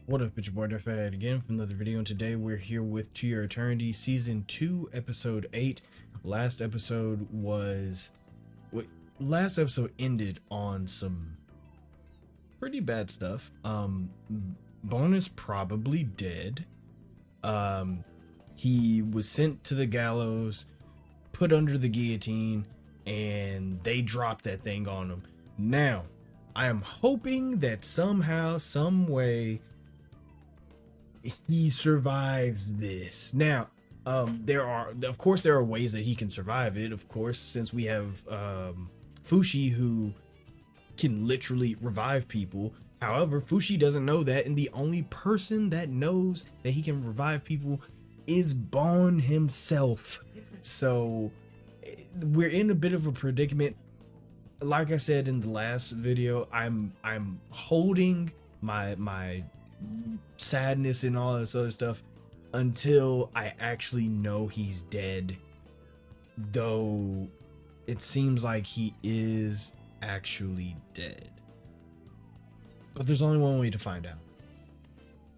What up, it's your boy Dvrth again from another video, and today we're here with To Your Eternity Season 2, Episode 8. Last episode ended on some pretty bad stuff. Bone is probably dead. He was sent to the gallows, put under the guillotine, and they dropped that thing on him. Now, I am hoping that somehow, some way, he survives this. Now, there are ways that he can survive it, of course, since we have Fushi, who can literally revive people. However, Fushi doesn't know that, and the only person that knows that he can revive people is Bon himself. So we're in a bit of a predicament. Like I said in the last video, I'm holding my sadness and all this other stuff until I actually know he's dead, though it seems like he is actually dead. But there's only one way to find out: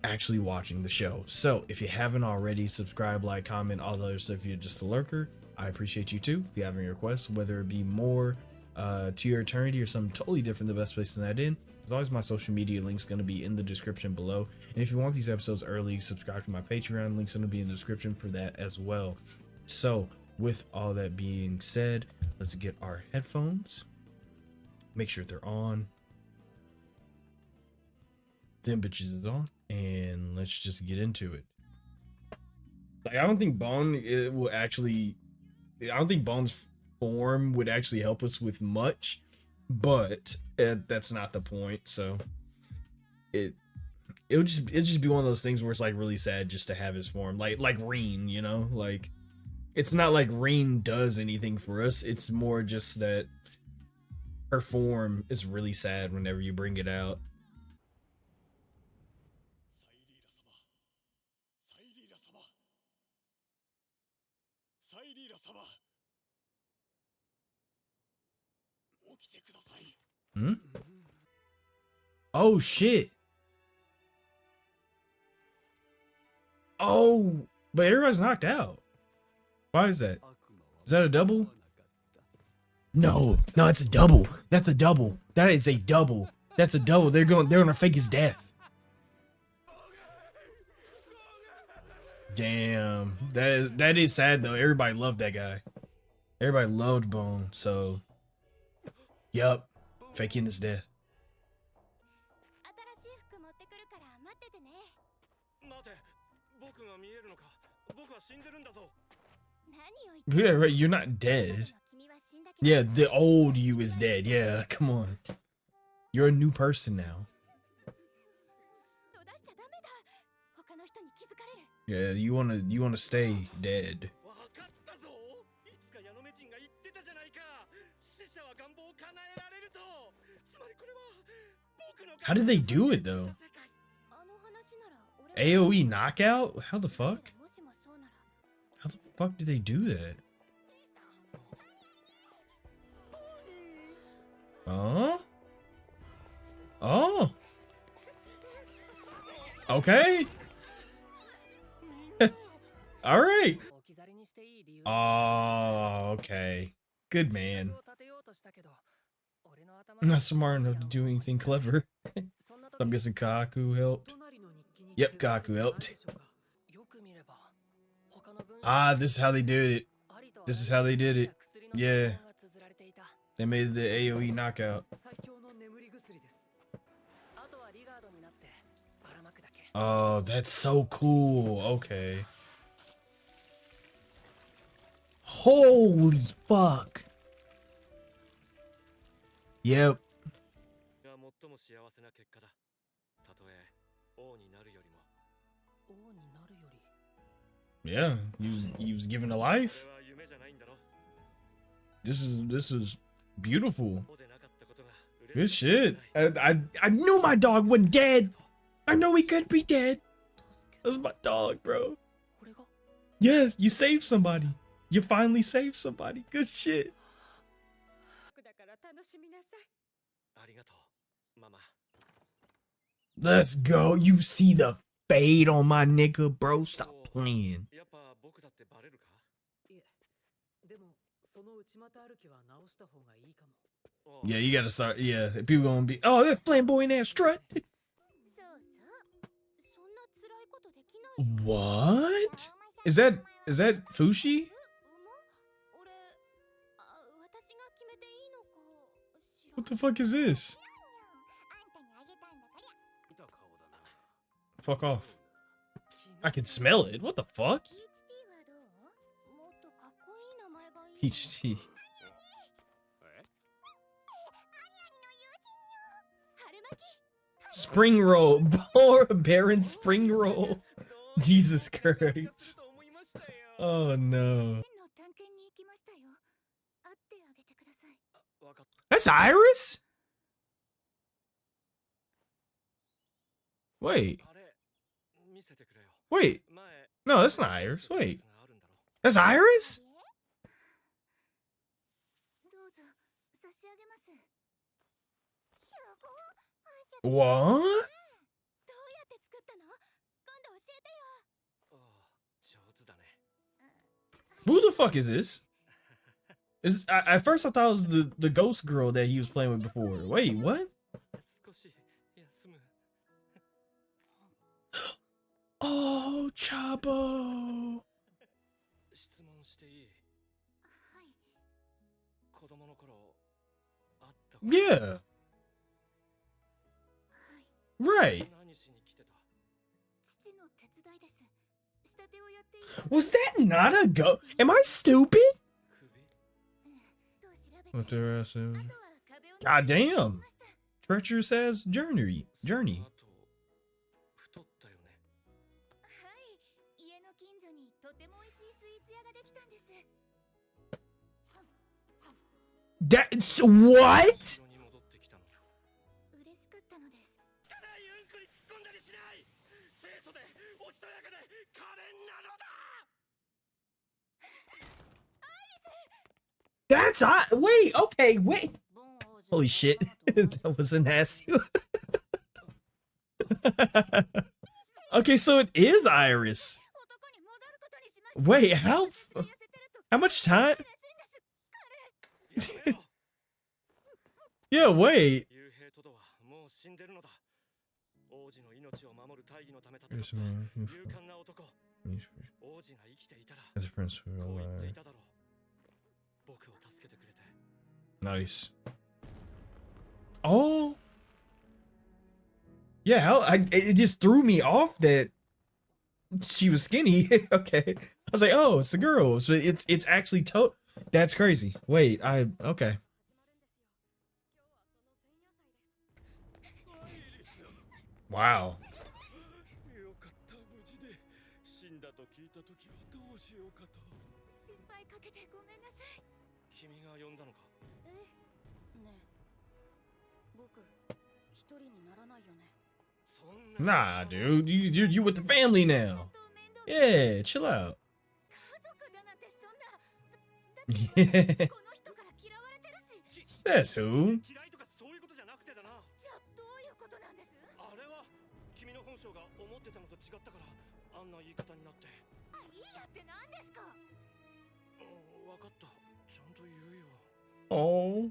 actually watching the show. So if you haven't already, subscribe, like, comment, all the other stuff. If you're just a lurker, I appreciate you too. If you have any requests, whether it be more To Your Eternity or something totally different, the best place to that in, as always, my social media links going to be in the description below. And if you want these episodes early, subscribe to my Patreon. Links going to be in the description for that as well. So with all that being said, let's get our headphones, make sure they're on, them bitches is on, and let's just get into it. Like, I don't think Bone's form would actually help us with much, but that's not the point. So it'll just be one of those things where it's like really sad just to have his form, like Reen, you know. Like, it's not like Reen does anything for us, it's more just that her form is really sad whenever you bring it out. Hmm? Oh shit. Oh, but everybody's knocked out. Why is that? Is that a double? No, it's a double. That's a double. That is a double. That's a double. They're gonna fake his death. Damn. That is sad though. Everybody loved that guy. Everybody loved Bone, so yup. Faking his death. Yeah, right, you're not dead. Yeah, the old you is dead. Yeah, come on. You're a new person now. Yeah, you wanna stay dead. How did they do it though? AoE knockout? How the fuck? How the fuck did they do that? Oh? Oh? Okay. All right. Oh, okay. Good man. I'm not smart enough to do anything clever. I'm guessing Kaku helped. Yep, Kaku helped. Ah, this is how they did it. This is how they did it. Yeah. They made the AoE knockout. Oh, that's so cool. Okay. Holy fuck. Yep. Yeah, he was given a life. This is beautiful. Good shit. I knew my dog wasn't dead. I know he could be dead. That's my dog, bro. Yes, you saved somebody. You finally saved somebody. Good shit. Let's go. You see the fade on my nigga, bro. Stop playing. Yeah, you gotta start. Yeah, people gonna be. Oh, that flamboyant ass strut. What? Is that Fushi? What the fuck is this? Fuck off. I can smell it. What the fuck? Peach tea. Spring roll. Poor Baron spring roll. Jesus Christ. Oh no. That's Iris? Wait. Wait. No, that's not Iris. Wait. That's Iris? What? Who the fuck is this? At first I thought it was the ghost girl that he was playing with before. Wait, what? Oh, Chabo. Yeah. Right. Was that not a go? Am I stupid? What their ass is? God damn. Treacherous ass journey. That's what? That's wait, okay, wait. Holy shit. That was a nasty one. Okay, so it is Iris. Wait, how much time? Yeah, wait. As a prince, nice. Oh. Yeah, it just threw me off that she was skinny. Okay. I was like, oh, it's a girl. So it's actually that's crazy. Wait, okay. Wow. Nah, dude, you with the family now. Yeah, chill out. Yeah. Says who? Oh.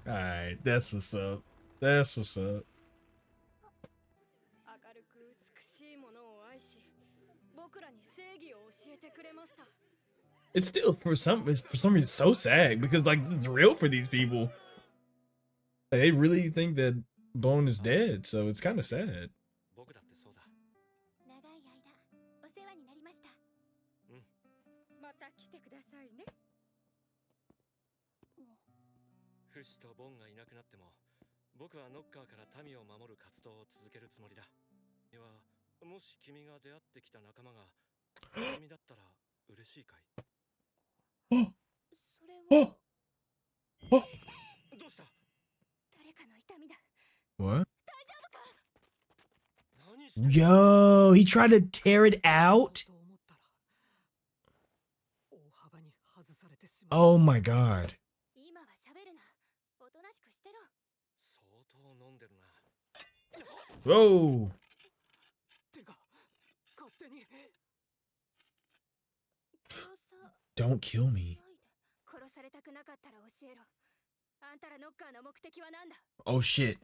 Alright, that's what's up. That's what's up. It's still for some reason so sad because like it's real for these people. They really think that Bone is dead, so it's kind of sad. Oh. Oh. Oh. What? Yo, he tried to tear it out. Oh my god. Whoa. Don't kill me. Oh shit.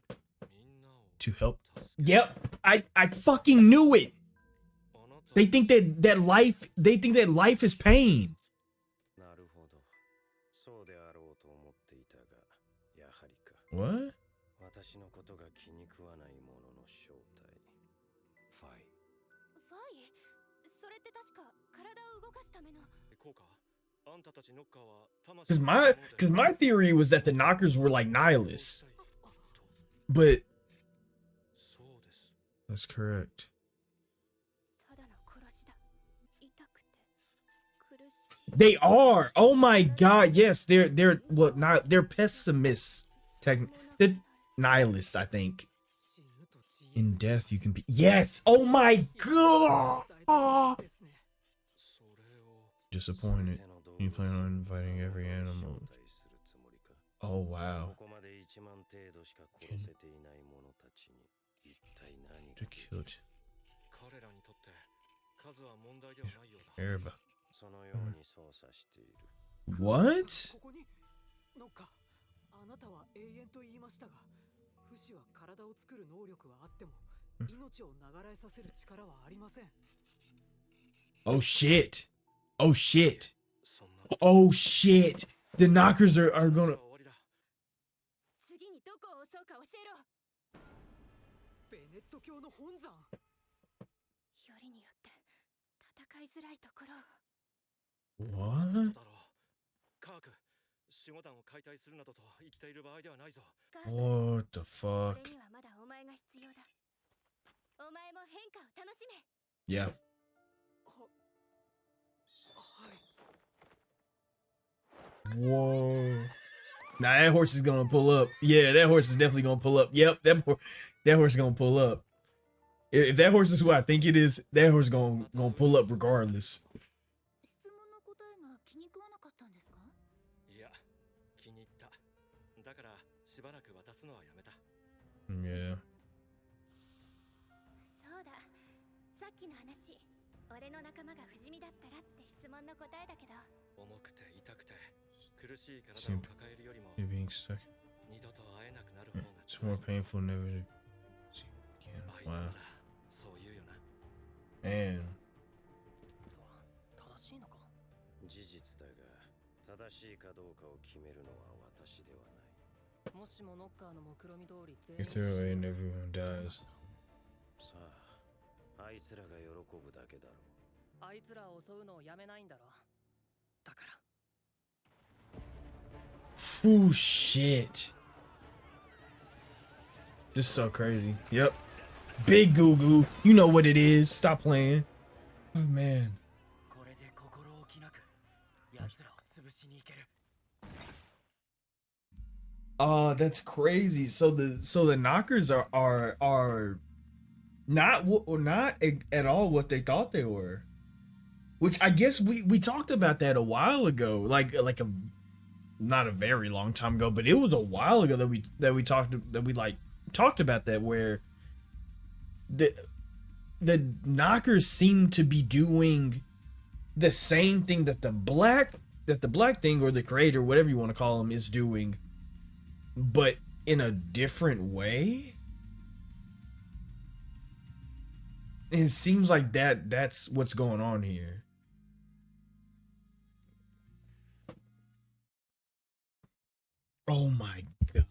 To help. Yep. I fucking knew it. They think that life is pain. What? Because my theory was that the knockers were like nihilists. But that's correct. They are. Oh my god, yes, they're well, not, they're pessimists. They're nihilists, I think. In death you can be, yes. Oh my god. Oh. Disappointed. You plan on inviting every animal. Oh wow. To kill everybody. What? Oh shit. Oh shit. Oh shit. The knockers are gonna. What? What the fuck? Yeah. Whoa. Nah, that horse is gonna pull up. Yeah, that horse is definitely gonna pull up. Yep, that horse is gonna pull up. If that horse is who I think it is, that horse is gonna pull up regardless. Yeah. Being stuck. It's more painful never to see again. Wow. Man. You throw away and everyone dies. Ooh, shit. This is so crazy. Yep. Big goo goo. You know what it is. Stop playing. Oh, man. Oh, that's crazy. So the knockers are not at all what they thought they were. Which I guess we talked about that a while ago, like not a very long time ago, but it was a while ago that we talked about that, where the knockers seem to be doing the same thing that the black thing, or the creator, whatever you want to call him, is doing, but in a different way. And it seems like that's what's going on here. Oh my god.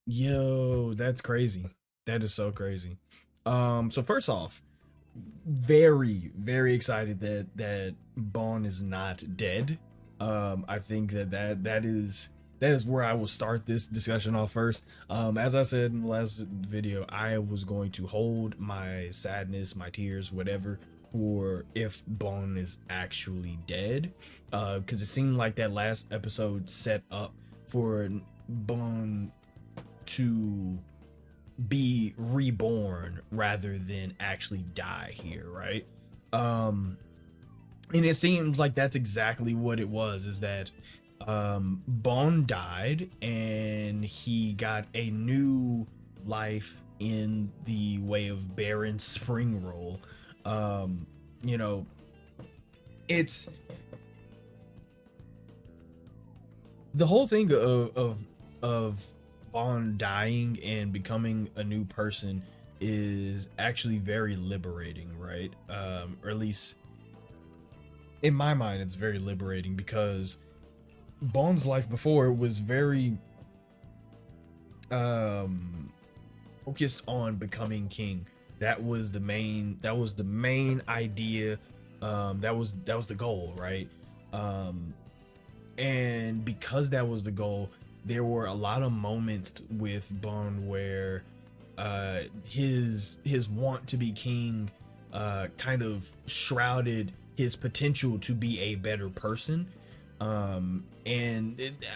Yo, that's crazy. That is so crazy. So first off, very, very excited that Bon is not dead. I think that is where I will start this discussion off first. As I said in the last video, I was going to hold my sadness, my tears, whatever, for if Bon is actually dead, because it seemed like that last episode set up for Bon to be reborn rather than actually die here, right? And it seems like that's exactly what it was, is that Bone died and he got a new life in the way of Baron Springroll. You know, it's the whole thing of Bond dying and becoming a new person is actually very liberating, right? Or at least in my mind, it's very liberating because Bond's life before was very focused on becoming king. That was the main. That was the main idea. That was the goal, right? And because that was the goal, there were a lot of moments with Bond where his want to be king kind of shrouded his potential to be a better person. And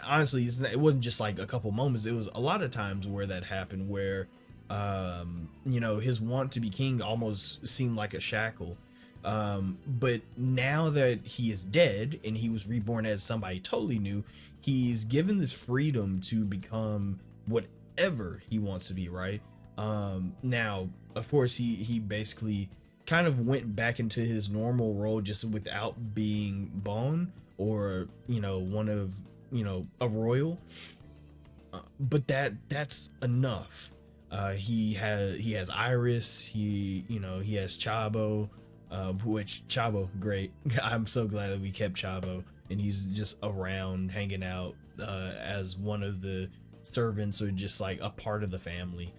honestly, it wasn't just like a couple moments. It was a lot of times where that happened, where his want to be king almost seemed like a shackle. But now that he is dead and he was reborn as somebody totally new, he's given this freedom to become whatever he wants to be, right? Now, of course, he basically kind of went back into his normal role just without being Bone or one of a royal. But that's enough. He has Iris. He has Chabo. Which Chabo, great. I'm so glad that we kept Chabo and he's just around hanging out as one of the servants or just like a part of the family.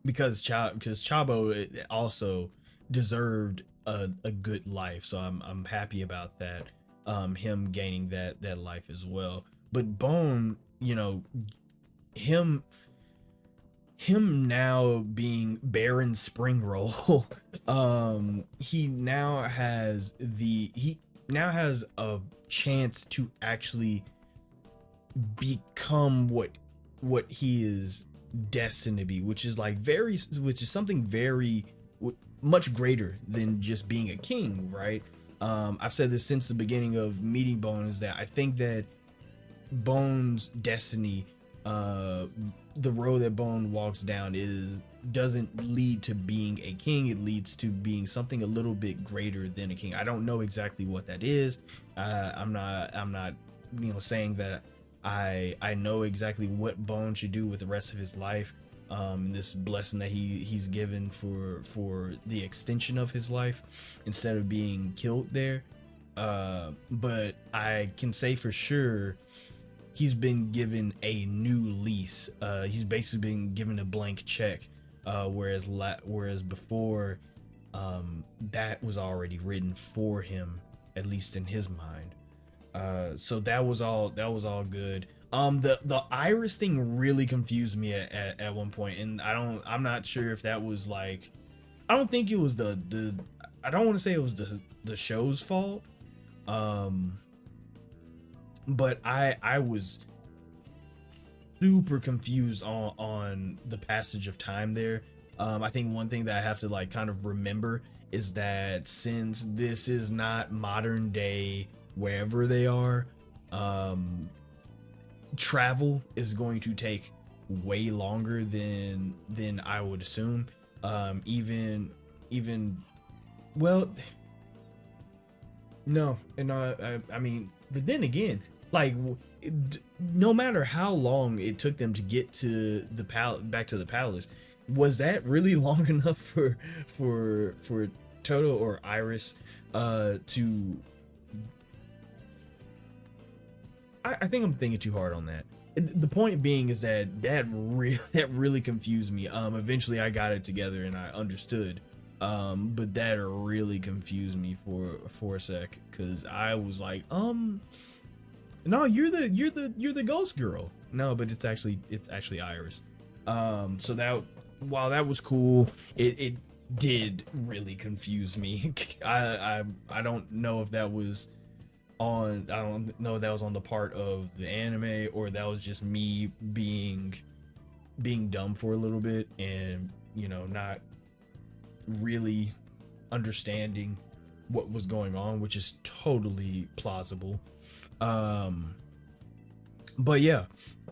Because Chabo also deserved a good life, so I'm happy about that. Him gaining that life as well. But Bone, him now being Baron Springroll, he now has a chance to actually become what he is destined to be, which is something very much greater than just being a king, right? I've said this since the beginning of meeting Bone, is that I think that Bone's destiny, the road that Bone walks down, doesn't lead to being a king. It leads to being something a little bit greater than a king. I don't know exactly what that is. I'm not saying that I know exactly what Bone should do with the rest of his life. This blessing that he's given for the extension of his life instead of being killed there. But I can say for sure he's been given a new lease. He's basically been given a blank check, whereas before that was already written for him, at least in his mind. So that was all good. The Iris thing really confused me at one point, and I'm not sure if that was like, I don't think it was I don't want to say it was the show's fault. But I was super confused on the passage of time there. I think one thing that I have to like kind of remember is that since this is not modern day wherever they are, travel is going to take way longer than I would assume. Even well, no, and I mean, but then again, like, no matter how long it took them to get to back to the palace, was that really long enough for Toto or Iris to? I think I'm thinking too hard on that. The point being is that really confused me. Eventually I got it together and I understood. But that really confused me for a sec, because I was like, no, you're the ghost girl. No, but it's actually Iris. So that, while that was cool, it did really confuse me. I don't know if that was on, I don't know if that was on the part of the anime or that was just me being dumb for a little bit and not really understanding what was going on, which is totally plausible. Um, but yeah,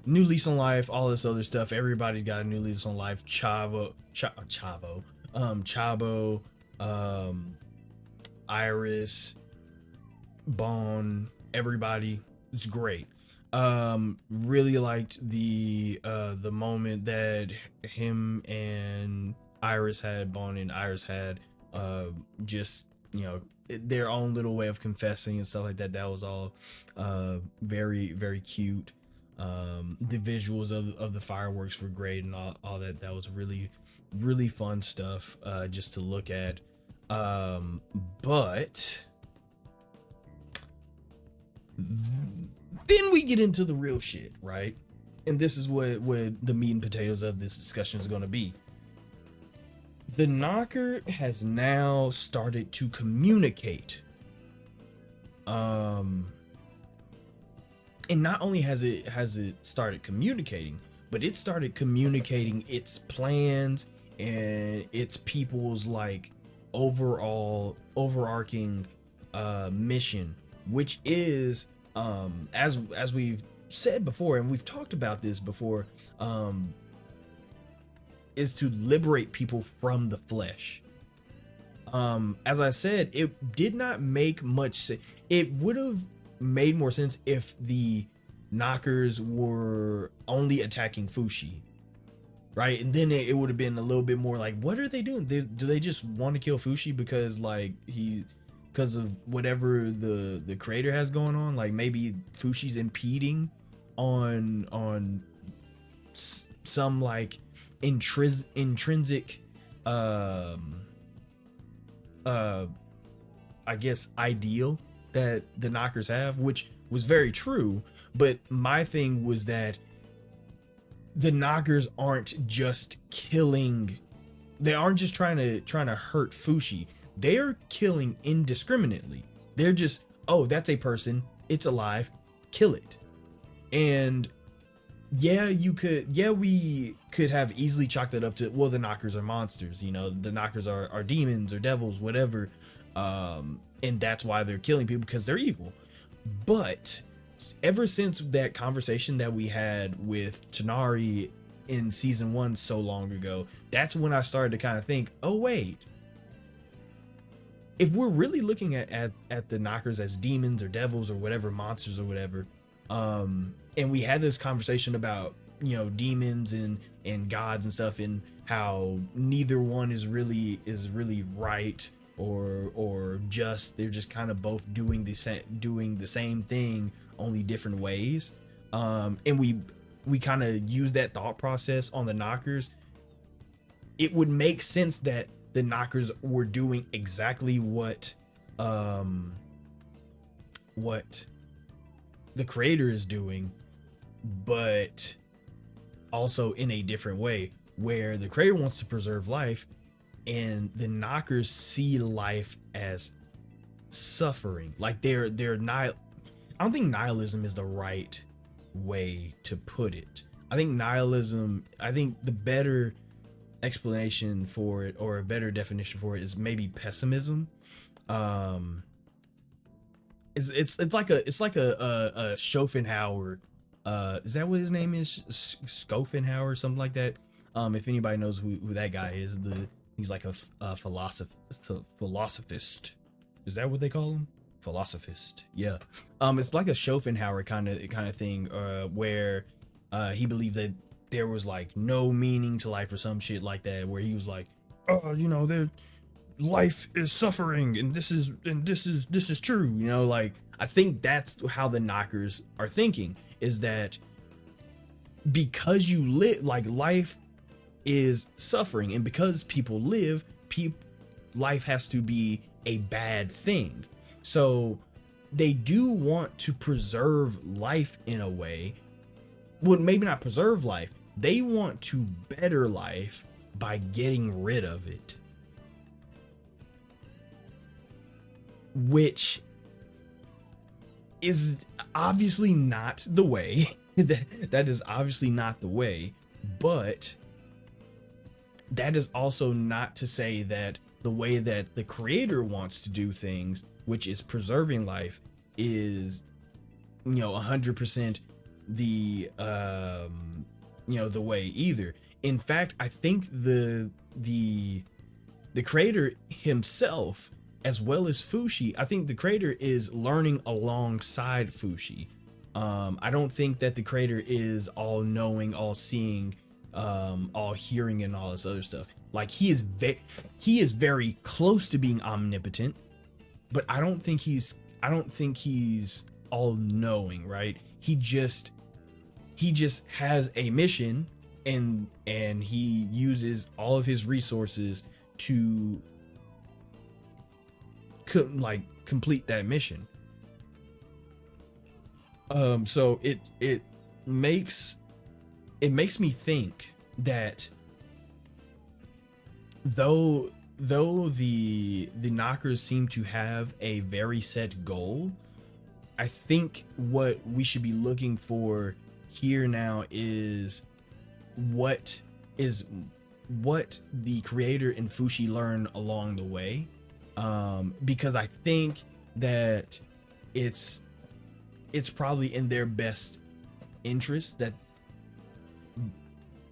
new lease on life, all this other stuff. Everybody's got a new lease on life. Chavo, Iris, Bone, everybody. It's great. Really liked the moment that him and Iris had, Bone and Iris had, just, you know, their own little way of confessing and stuff like that. That was all very, very cute. The visuals of the fireworks were great, and all that. That was really, really fun stuff just to look at. But then we get into the real shit, right? And this is what the meat and potatoes of this discussion is going to be. The Knocker has now started to communicate. And not only has it started communicating, but it started communicating its plans and its people's like overarching mission, which is as we've said before, and we've talked about this before, is to liberate people from the flesh. As I said, it did not make much sense. It would have made more sense if the Knockers were only attacking Fushi, right? And then it would have been a little bit more like, what are they doing? Do they just want to kill Fushi because like because of whatever the creator has going on? Like maybe Fushi's impeding on some like intrinsic I guess ideal that the Knockers have, which was very true. But my thing was that the Knockers aren't just killing, they aren't just trying to hurt Fushi. They are killing indiscriminately. They're just, oh, that's a person, it's alive, kill it. And we could have easily chalked it up to, well, the Knockers are monsters, you know, the Knockers are demons or devils, whatever, and that's why they're killing people, because they're evil. But ever since that conversation that we had with Tonari in season 1 so long ago, that's when I started to kind of think, oh wait, if we're really looking at the Knockers as demons or devils or whatever, monsters or whatever, and we had this conversation about, you know, demons and gods and stuff, and how neither one is really right or just, they're just kind of both doing the same thing, only different ways. And we kind of use that thought process on the Knockers. It would make sense that the Knockers were doing exactly what the creator is doing, but also in a different way, where the creator wants to preserve life and the Knockers see life as suffering. Like they're I don't think nihilism is the right way to put it. I think the better explanation for it, or a better definition for it, is maybe pessimism. It's like a Schopenhauer, is that what his name is? Schopenhauer, something like that. If anybody knows who that guy is, he's like a philosophist. Is that what they call him? Philosophist. Yeah. It's like a Schopenhauer kind of thing, where he believed that there was like no meaning to life or some shit like that, where he was like, oh, you know, life is suffering, and this is true, you know. Like, I think that's how the Knockers are thinking, is that because you live, like, life is suffering, and because people live, life has to be a bad thing. So they do want to preserve life in a way. Well, maybe not preserve life, they want to better life by getting rid of it, which is obviously not the way. that is obviously not the way, but that is also not to say that the way that the creator wants to do things, which is preserving life, is 100% the the way either. In fact, I think the creator himself, as well as Fushi, I think the creator is learning alongside Fushi. I don't think that the creator is all knowing, all seeing, all hearing, and all this other stuff. Like, he is very close to being omnipotent, but I don't think he's all knowing, right? He just has a mission, and he uses all of his resources to complete that mission. So it makes me think that though the knockers seem to have a very set goal, I think what we should be looking for here now is what the creator and Fushi learn along the way, because I think that it's probably in their best interest that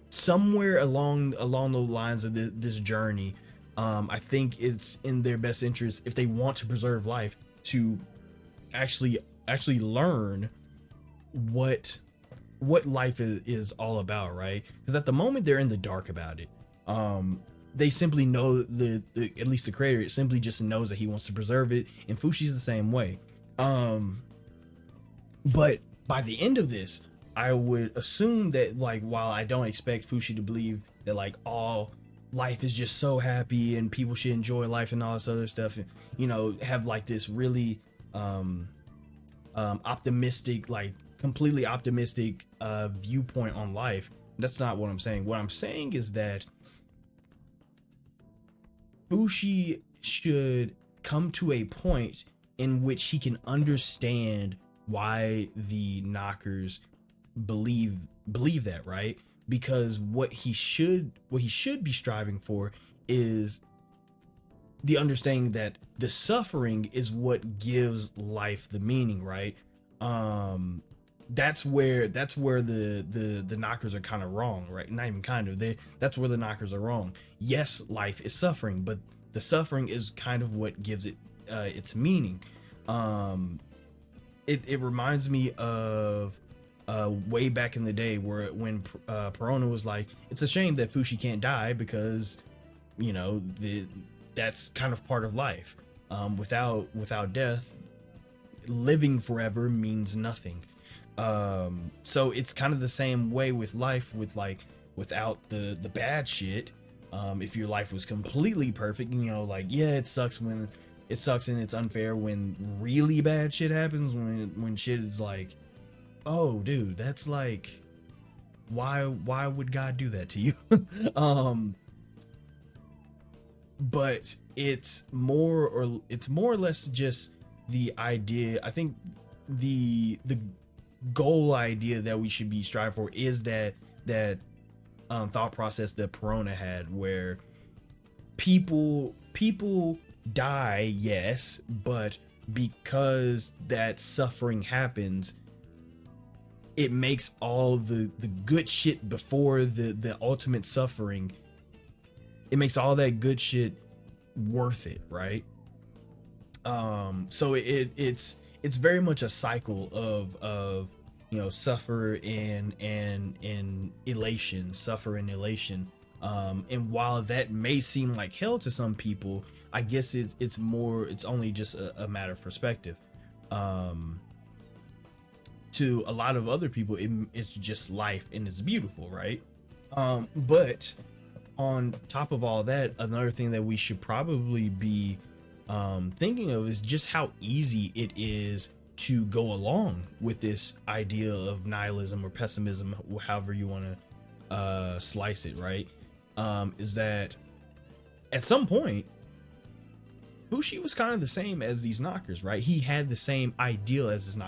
somewhere along the lines of this journey, I think it's in their best interest, if they want to preserve life, to actually learn what life is all about, right? Because at the moment they're in the dark about it. They simply know at least the creator, it simply just knows that he wants to preserve it, and Fushi's the same way. But by the end of this, I would assume that, like, while I don't expect Fushi to believe that like all life is just so happy and people should enjoy life and all this other stuff, and have like this really optimistic, like completely optimistic viewpoint on life. That's not what I'm saying. What I'm saying is that Fushi should come to a point in which he can understand why the knockers believe that, right? Because what he should be striving for is the understanding that the suffering is what gives life the meaning, right? That's where the knockers are kind of wrong, right? Not even kind of. That's where the knockers are wrong. Yes, life is suffering, but the suffering is kind of what gives it its meaning. It reminds me of way back in the day when Perona was like, it's a shame that Fushi can't die because that's kind of part of life. Without death, living forever means nothing. So it's kind of the same way with life, without the bad shit. If your life was completely perfect, it sucks and it's unfair when really bad shit happens, when shit is like, oh dude, that's like, why would God do that to you? But it's more or less just the idea. I think the goal idea that we should be striving for is that thought process that Perona had, where people die, yes, but because that suffering happens, it makes all the good shit before the ultimate suffering, it makes all that good shit worth it, right? So it's very much a cycle of suffer and elation, suffer and elation. And while that may seem like hell to some people, I guess it's only just a matter of perspective. To a lot of other people, it's just life and it's beautiful, right? But on top of all that, another thing that we should probably be thinking of is just how easy it is to go along with this idea of nihilism or pessimism, however you want to slice it, right? Is that at some point Fushi was kind of the same as these knockers, right? He had the same ideal as the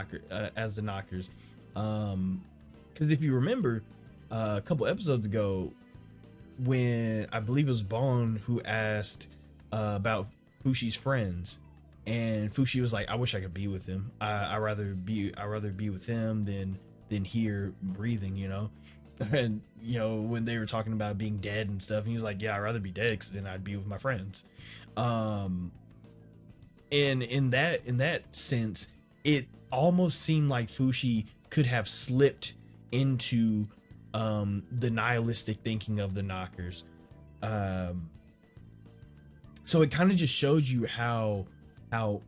knockers. Because if you remember, a couple episodes ago, when I believe it was Bone who asked about Fushi's friends, And Fushi was like, I wish I could be with him. I rather be with him than here breathing, you know. And you know, when they were talking about being dead and stuff, and he was like, yeah, I'd rather be dead because then I'd be with my friends. And in that sense, it almost seemed like Fushi could have slipped into the nihilistic thinking of the Knockers. So it kind of just shows you how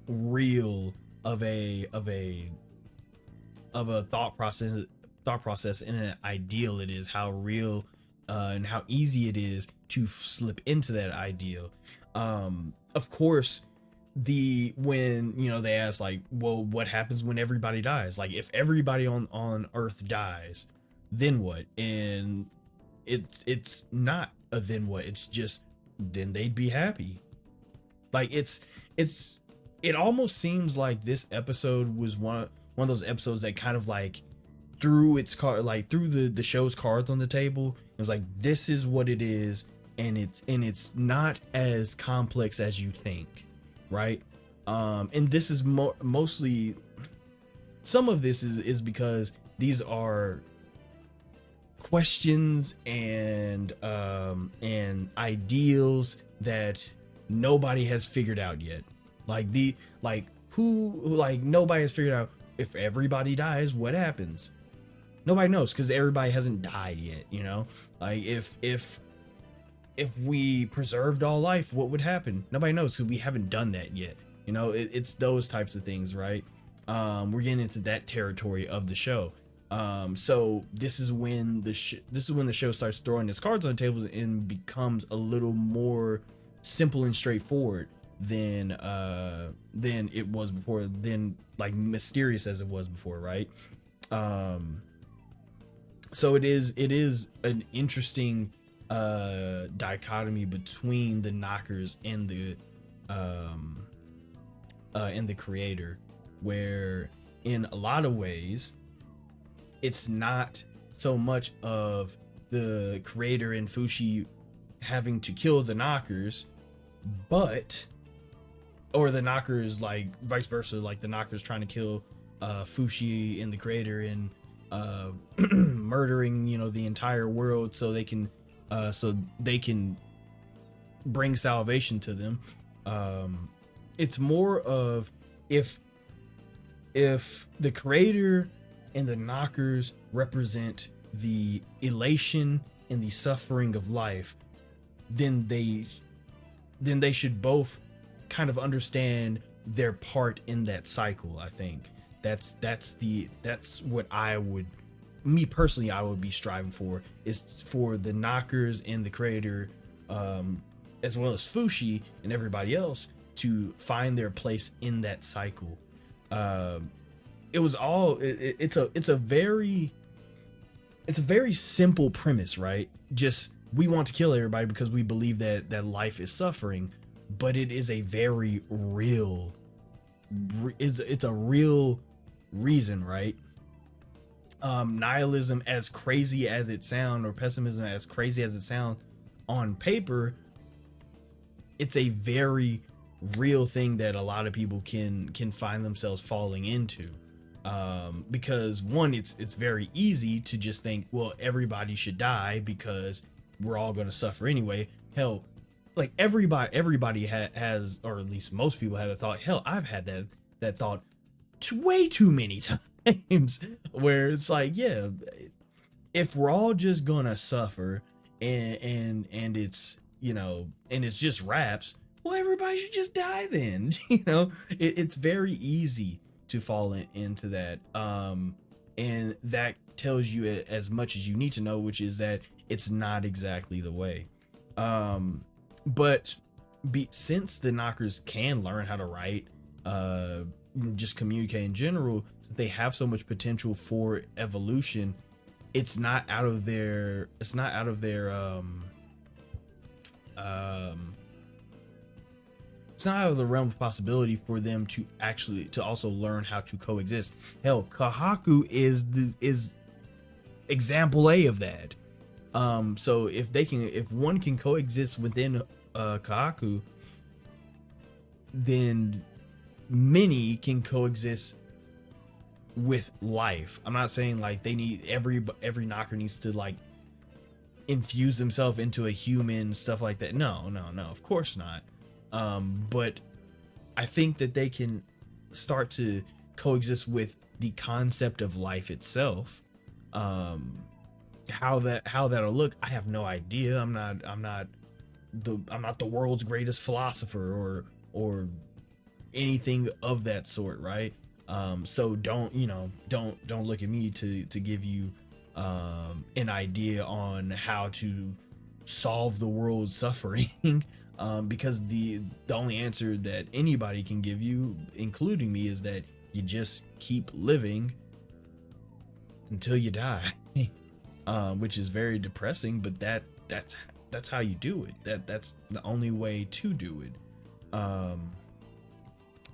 real of a thought process and an ideal it is, how real and how easy it is to slip into that ideal. Of course, when you know they ask like, well, what happens when everybody dies? Like, if everybody on Earth dies, then what? And it's not a then what, it's just then they'd be happy. Like, it almost seems like this episode was one of those episodes that kind of like threw the show's cards on the table. It was like, this is what it is, and it's not as complex as you think, right? And this is mostly, some of this is because these are questions and ideals that nobody has figured out yet. Like nobody has figured out, if everybody dies, what happens? Nobody knows, because everybody hasn't died yet, you know? Like, if we preserved all life, what would happen? Nobody knows, because we haven't done that yet. You know, it's those types of things, right? We're getting into that territory of the show. So this is when the show starts throwing its cards on the table and becomes a little more simple and straightforward than it was before, than like mysterious as it was before, right? So it is an interesting dichotomy between the Knockers and the creator, where in a lot of ways it's not so much of the creator and Fushi having to kill the Knockers, or the Knockers, like vice versa, like the Knockers trying to kill Fushi and the creator, and murdering, you know, the entire world so they can bring salvation to them. It's more of, if the creator and the Knockers represent the elation and the suffering of life, then they should both kind of understand their part in that cycle. I think that's what I would be striving for, is for the Knockers and the creator, as well as Fushi and everybody else, to find their place in that cycle. It's a very simple premise, right? Just, we want to kill everybody because we believe that life is suffering, but it is a very real, it's a real reason, right? Nihilism, as crazy as it sounds, or pessimism, as crazy as it sounds on paper, it's a very real thing that a lot of people can find themselves falling into. Because one, it's very easy to just think, well, everybody should die because we're all going to suffer anyway. Hell, like everybody has, or at least most people have the thought. Hell, I've had that thought way too many times, where it's like, yeah, if we're all just gonna suffer and it's, you know, and it's just raps, well, everybody should just die then. You know, it's very easy to fall into that, and that tells you as much as you need to know, which is that it's not exactly the way. But since the Knockers can learn how to write, just communicate in general, so they have so much potential for evolution, it's not out of their it's not out of the realm of possibility for them to also learn how to coexist. Hell, Kahaku is example A of that. So if one can coexist within Kahaku, then many can coexist with life. I'm not saying like they need every knocker needs to like infuse himself into a human, stuff like that. No, of course not. But I think that they can start to coexist with the concept of life itself. How that'll look, I have no idea. I'm not the world's greatest philosopher or anything of that sort, right? So don't look at me to give you an idea on how to solve the world's suffering. Because the only answer that anybody can give you, including me, is that you just keep living until you die. Which is very depressing, but that's how you do it. That's the only way to do it.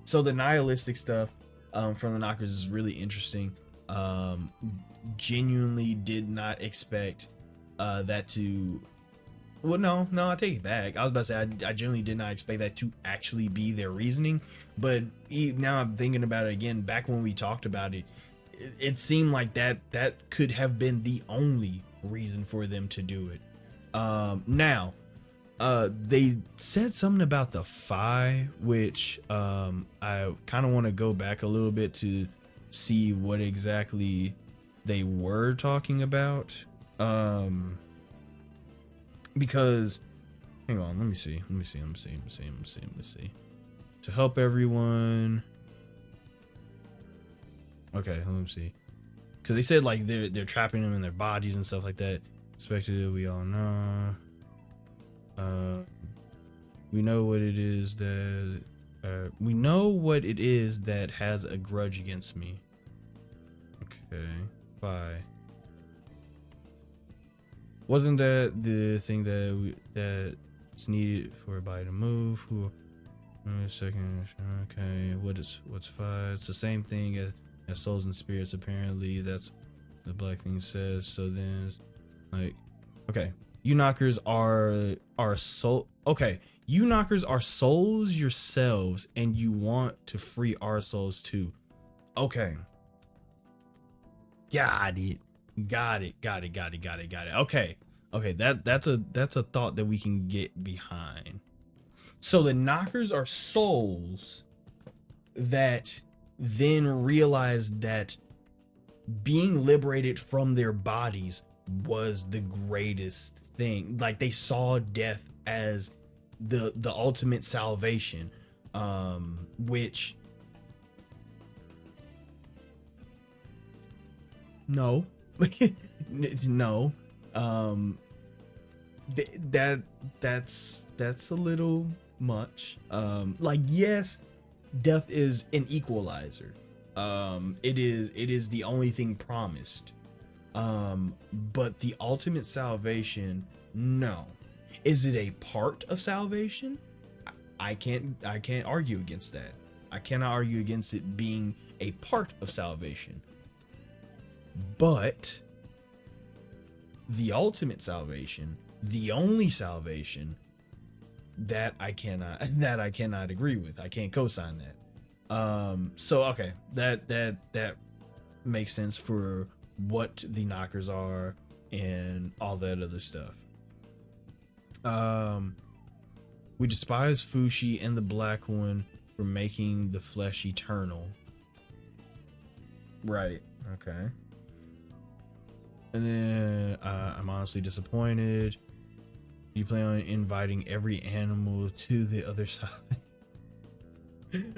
So the nihilistic stuff from the knockers is really interesting. Genuinely did not expect that to. Well, no, I take it back. I was about to say I genuinely did not expect that to actually be their reasoning, but now I'm thinking about it again. Back when we talked about it, it seemed like that could have been the only reason for them to do it. Now, they said something about the Phi, which I kind of want to go back a little bit to see what exactly they were talking about. Because, hang on, let me see. To help everyone. Okay, let me see. Because they said like they're trapping them in their bodies and stuff like that. Expected, we all know. We know what it is that has a grudge against me. Okay, bye. Wasn't that the thing that's needed for a body to move? Second, okay. What's Phi? It's the same thing as souls and spirits. Apparently, that's the black thing says. So then, it's like, okay, you knockers are soul. Okay, you knockers are souls yourselves, and you want to free our souls too. Okay, got it. Okay, that's a thought that we can get behind. So the knockers are souls that then realized that being liberated from their bodies was the greatest thing. Like they saw death as the ultimate salvation, which no. No, that's a little much. Like, yes, death is an equalizer. It is the only thing promised. But the ultimate salvation, no. Is it a part of salvation? I can't argue against that. I cannot argue against it being a part of salvation. But the ultimate salvation, the only salvation, that I cannot agree with. I can't co-sign that. So okay, that makes sense for what the knockers are and all that other stuff. We despise Fushi and the Black One for making the flesh eternal. Right. Okay. And then I'm honestly disappointed. You plan on inviting every animal to the other side.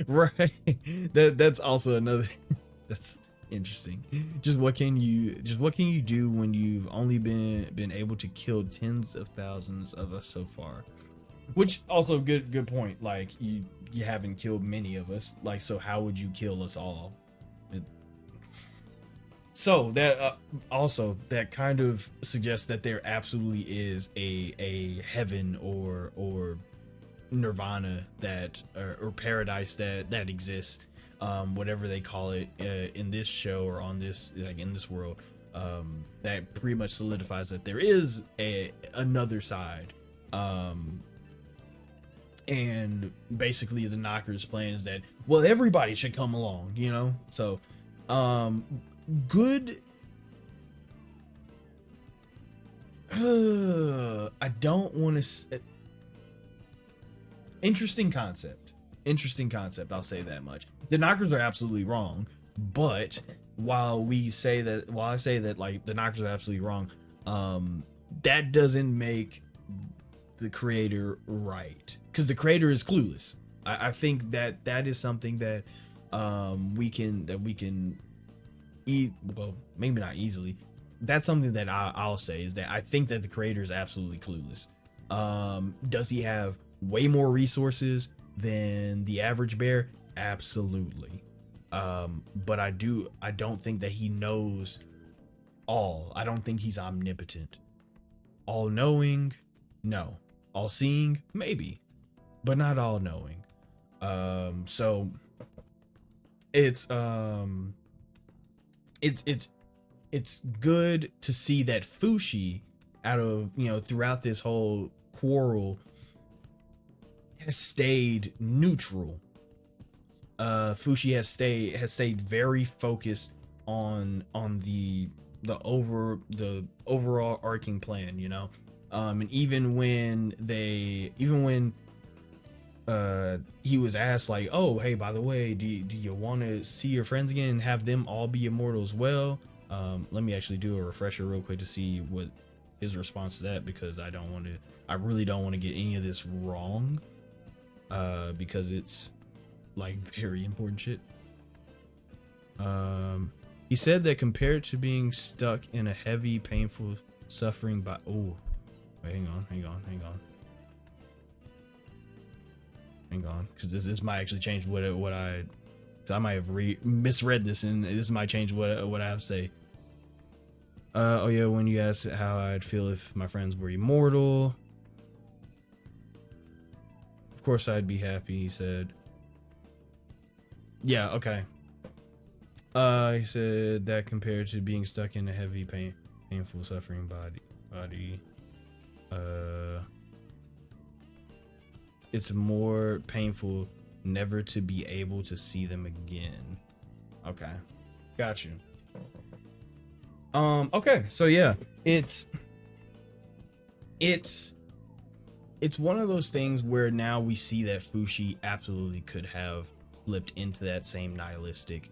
Right. That's also another. That's interesting. Just what can you do when you've only been able to kill tens of thousands of us so far? Which also good point. Like you haven't killed many of us. Like, so how would you kill us all? So that also that kind of suggests that there absolutely is a heaven or nirvana that or paradise that exists, whatever they call it, in this show or on this, like in this world, that pretty much solidifies that there is another side. And basically the Knocker's plan is that, well, everybody should come along, you know? So good. I don't want to. Interesting concept. I'll say that much. The Knockers are absolutely wrong, but while I say that like the Knockers are absolutely wrong, that doesn't make the creator right, because the creator is clueless. I think that is something that we can eat. Well, maybe not easily. That's something that I'll say, is that I think that the creator is absolutely clueless. Does he have way more resources than the average bear? Absolutely. But I don't think that he knows all. I don't think he's omnipotent. All knowing? No. All seeing? Maybe. But not all knowing. So it's good to see that Fushi, out of, throughout this whole quarrel, has stayed neutral. Fushi has stayed very focused on the overall arcing plan, and even when he was asked, like, oh, hey, by the way, do you want to see your friends again and have them all be immortal as well? Let me actually do a refresher real quick to see what his response to that, because I really don't want to get any of this wrong, because it's like very important shit. He said that compared to being stuck in a heavy, painful suffering by wait, hang on, because this might actually change what I might have misread this, and this might change what I have to say. Oh yeah, when you asked how I'd feel if my friends were immortal, of course I'd be happy, he said. Yeah, okay. He said that compared to being stuck in a heavy, painful suffering body, it's more painful never to be able to see them again. Okay, got you. Okay, so yeah, it's one of those things where now we see that Fushi absolutely could have slipped into that same nihilistic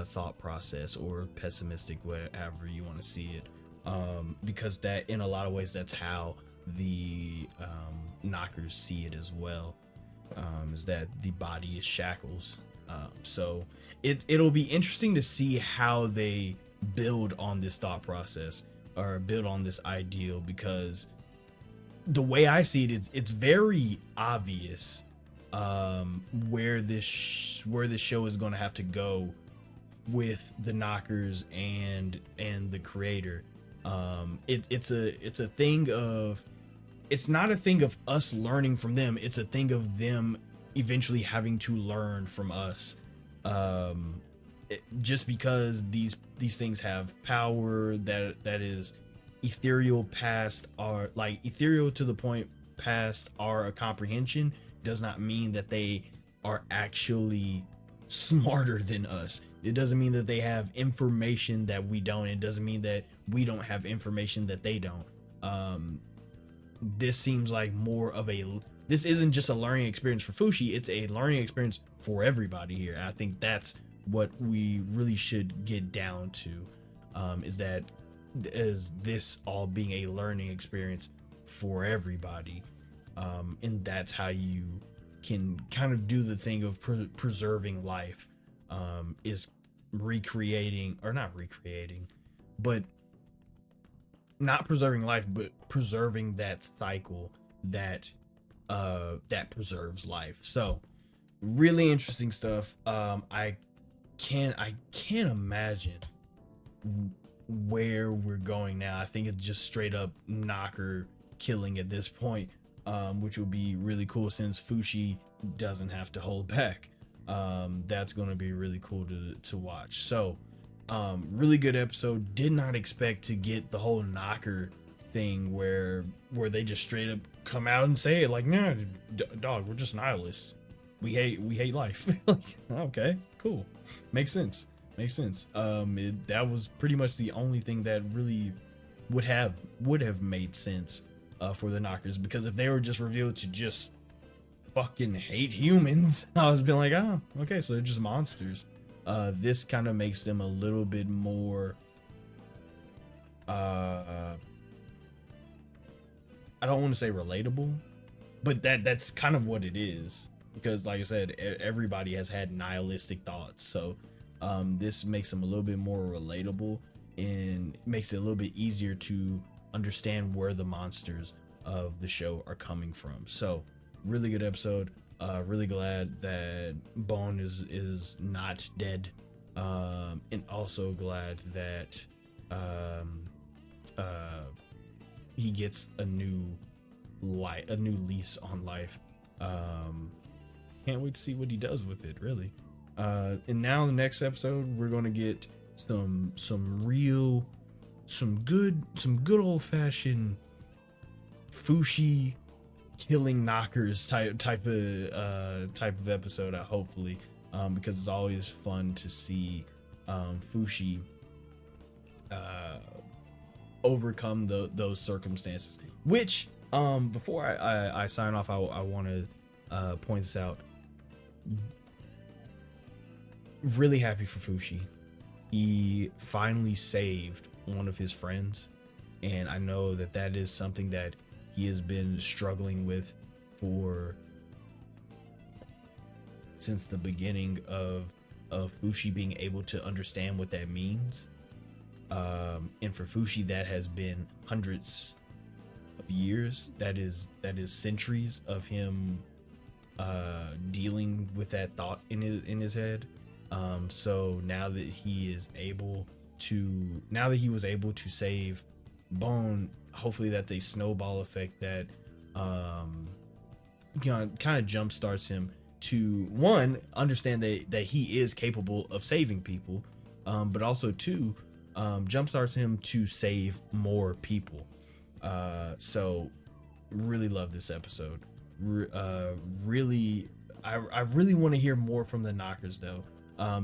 thought process, or pessimistic, whatever you want to see it, because that, in a lot of ways, that's how the Knockers see it as well, is that the body is shackles. So it'll be interesting to see how they build on this thought process, or build on this ideal, because the way I see it, it's very obvious where this show is going to have to go with the Knockers and the creator. It's a thing of, it's not a thing of us learning from them, it's a thing of them eventually having to learn from us, just because these things have power that is ethereal past our, like, ethereal to the point past our comprehension, does not mean that they are actually smarter than us. It doesn't mean that they have information that we don't. It doesn't mean that we don't have information that they don't. This seems like more of this isn't just a learning experience for Fushi, it's a learning experience for everybody here. I think that's what we really should get down to, is this all being a learning experience for everybody, and that's how you can kind of do the thing of preserving life, is recreating, or not recreating, but not preserving life, but preserving that cycle that preserves life. So really interesting stuff. I can't imagine where we're going now. I think it's just straight up Knocker killing at this point, which would be really cool since Fushi doesn't have to hold back. That's going to be really cool to watch. So really good episode. Did not expect to get the whole Knocker thing where they just straight up come out and say it like, nah, dog, we're just nihilists. We hate life. Like, okay, cool, makes sense. That was pretty much the only thing that really would have made sense for the Knockers, because if they were just revealed to just fucking hate humans, I was being like, oh, okay, so they're just monsters. This kind of makes them a little bit more I don't want to say relatable, but that's kind of what it is, because like I said, everybody has had nihilistic thoughts, so this makes them a little bit more relatable and makes it a little bit easier to understand where the monsters of the show are coming from. So really good episode. Really glad that Bone is not dead, and also glad that he gets a new lease on life. Can't wait to see what he does with it, really. And now in the next episode, we're gonna get some good old fashioned Fushi killing knockers type of episode, hopefully, because it's always fun to see Fushi overcome those circumstances. Which before I sign off, I want to point this out. Really happy for Fushi. He finally saved one of his friends, and I know that is something that he has been struggling with since the beginning of Fushi being able to understand what that means. And for Fushi, that has been hundreds of years. That is centuries of him dealing with that thought in his head. So now that he was able to save Bone, hopefully that's a snowball effect that kind of jump starts him to, one, understand that he is capable of saving people, but also two, jump starts him to save more people. So really love this episode. I really want to hear more from the Knockers though,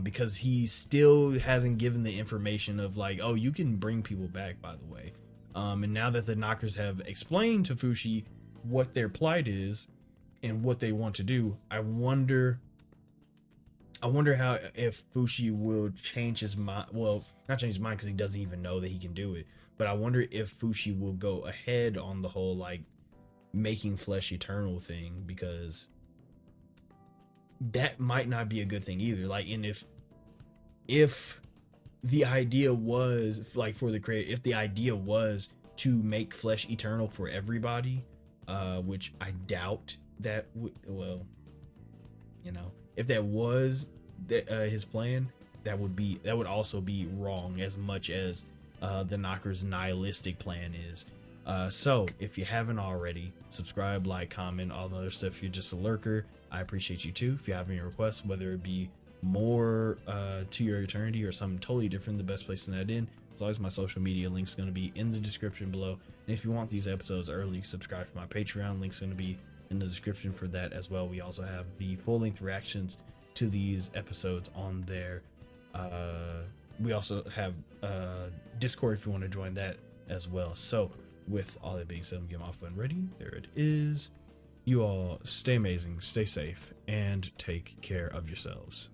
because he still hasn't given the information of like, oh, you can bring people back, by the way. And now that the Knockers have explained to Fushi what their plight is and what they want to do, I wonder how, if Fushi will change his mind. Well, not change his mind, because he doesn't even know that he can do it. But I wonder if Fushi will go ahead on the whole like making flesh eternal thing, because that might not be a good thing either. Like, and if the idea was like for the creator, if the idea was to make flesh eternal for everybody, which I doubt that well, you know, if that was his plan, that would also be wrong, as much as the Knockers' nihilistic plan is. So if you haven't already, subscribe, like, comment, all the other stuff. If you're just a lurker, I appreciate you too. If you have any requests, whether it be more to your eternity or something totally different, the best place to that in, as always, my social media link's going to be in the description below. And if you want these episodes early, subscribe to my Patreon. Link's going to be in the description for that as well. We also have the full-length reactions to these episodes on there. We also have Discord if you want to join that as well. So with all that being said, I'm getting off button ready. There it is. You all stay amazing, stay safe, and take care of yourselves.